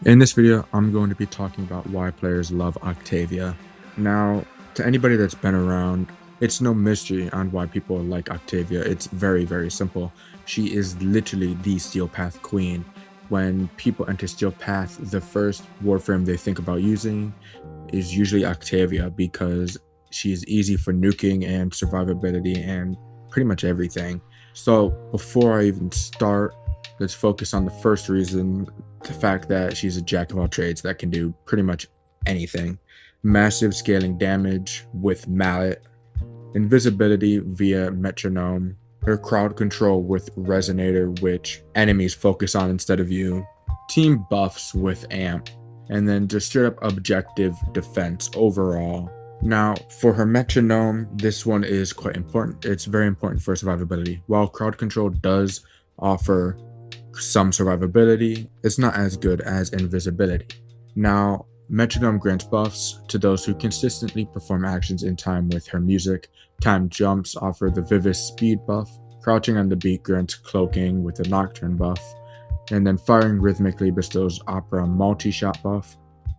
In this video, I'm going to be talking about why players love Octavia. Now, to anybody that's been around, it's no mystery on why people like Octavia. It's very, very simple. She is literally the Steel Path queen. When people enter Steel Path, the first Warframe they think about using is usually Octavia because she's easy for nuking and survivability and pretty much everything. So before I even start, let's focus on the first reason, the fact that she's a jack of all trades that can do pretty much anything. Massive scaling damage with mallet, invisibility via metronome, her crowd control with resonator, which enemies focus on instead of you, team buffs with amp, and then just straight up objective defense overall. Now, for her metronome, this one is quite important. It's very important for survivability. While crowd control does offer some survivability, it's not as good as invisibility. Now, metronome grants buffs to those who consistently perform actions in time with her music. Time jumps offer the vivid speed buff. Crouching on the beat grants cloaking with a nocturne buff. And then firing rhythmically bestows opera multi-shot buff.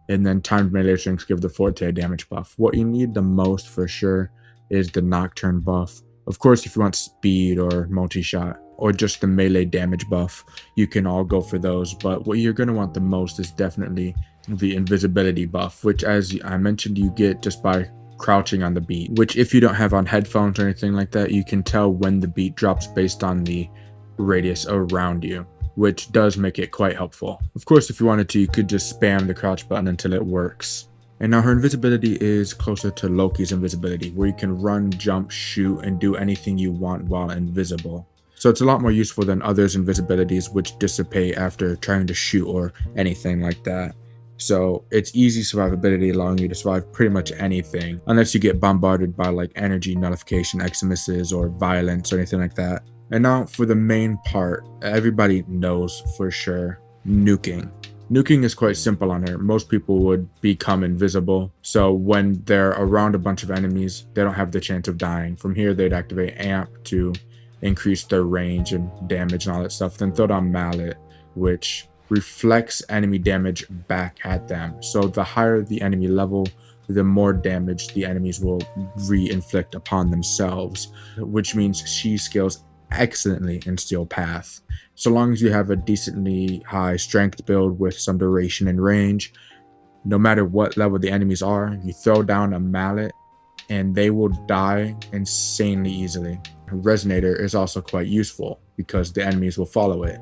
And then timed melee strings give the forte damage buff. What you need the most for sure is the nocturne buff. Of course, if you want speed or multi-shot or just the melee damage buff, you can all go for those. But what you're going to want the most is definitely the invisibility buff, which, as I mentioned, you get just by crouching on the beat, which if you don't have on headphones or anything like that, you can tell when the beat drops based on the radius around you, which does make it quite helpful. Of course, if you wanted to, you could just spam the crouch button until it works. And now her invisibility is closer to Loki's invisibility, where you can run, jump, shoot, and do anything you want while invisible. So it's a lot more useful than others' invisibilities, which dissipate after trying to shoot or anything like that. So it's easy survivability, allowing you to survive pretty much anything, unless you get bombarded by like energy nullification exemisses or violence or anything like that. And now for the main part, everybody knows for sure, nuking. Nuking is quite simple on her. Most people would become invisible, so when they're around a bunch of enemies, they don't have the chance of dying. From here, they'd activate amp to increase their range and damage and all that stuff, then throw down mallet, which reflects enemy damage back at them. So the higher the enemy level, the more damage the enemies will re-inflict upon themselves, which means she scales excellently in Steel Path. So long as you have a decently high strength build with some duration and range, no matter what level the enemies are, you throw down a mallet and they will die insanely easily. Resonator is also quite useful because the enemies will follow it.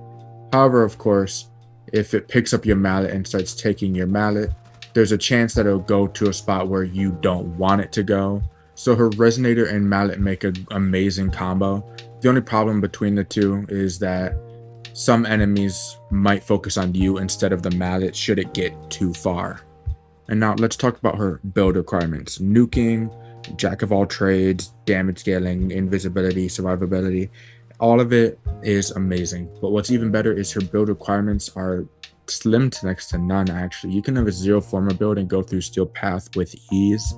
However, of course, if it picks up your mallet and starts taking your mallet, there's a chance that it'll go to a spot where you don't want it to go. So her resonator and mallet make an amazing combo. The only problem between the two is that some enemies might focus on you instead of the mallet should it get too far. And now let's talk about her build requirements. Nuking, jack of all trades, damage scaling, invisibility, survivability. All of it is amazing, but what's even better is her build requirements are slim to next to none, actually. You can have a zero former build and go through Steel Path with ease.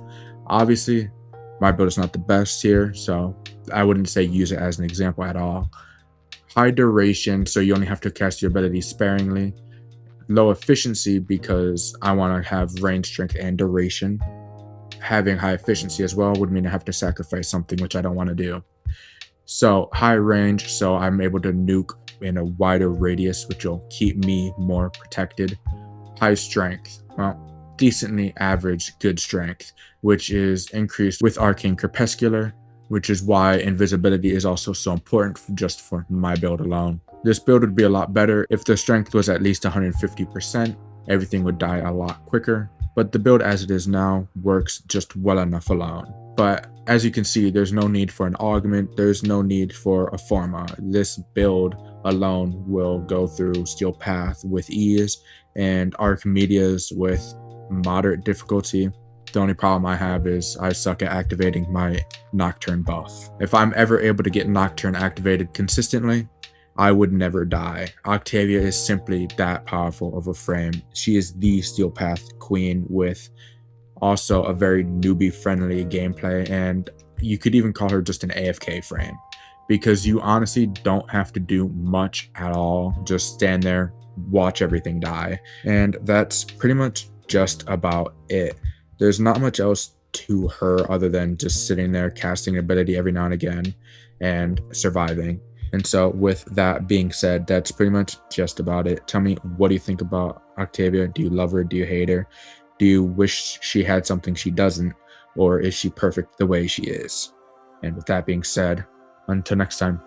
Obviously, my build is not the best here, so I wouldn't say use it as an example at all. High duration, so you only have to cast your abilities sparingly. Low efficiency, because I want to have range, strength, and duration. Having high efficiency as well would mean I have to sacrifice something, which I don't want to do. So high range, so I'm able to nuke in a wider radius, which will keep me more protected. High strength, well, decently average good strength, which is increased with arcane crepuscular, which is why invisibility is also so important just for my build alone. This build would be a lot better if the strength was at least 150%. Everything would die a lot quicker, but the build as it is now works just well enough alone. But as you can see, there's no need for an augment, there's no need for a forma. This build alone will go through Steel Path with ease and Archimedias with moderate difficulty. The only problem I have is I suck at activating my Nocturne buff. If I'm ever able to get Nocturne activated consistently, I would never die. Octavia is simply that powerful of a frame. She is the Steel Path queen with also a very newbie friendly gameplay, and you could even call her just an AFK frame because you honestly don't have to do much at all. Just stand there, watch everything die. And that's pretty much just about it. There's not much else to her other than just sitting there casting ability every now and again and surviving. And so, with that being said, that's pretty much just about it. Tell me, what do you think about Octavia? Do you love her? Do you hate her? Do you wish she had something she doesn't? Or is she perfect the way she is? And with that being said, until next time.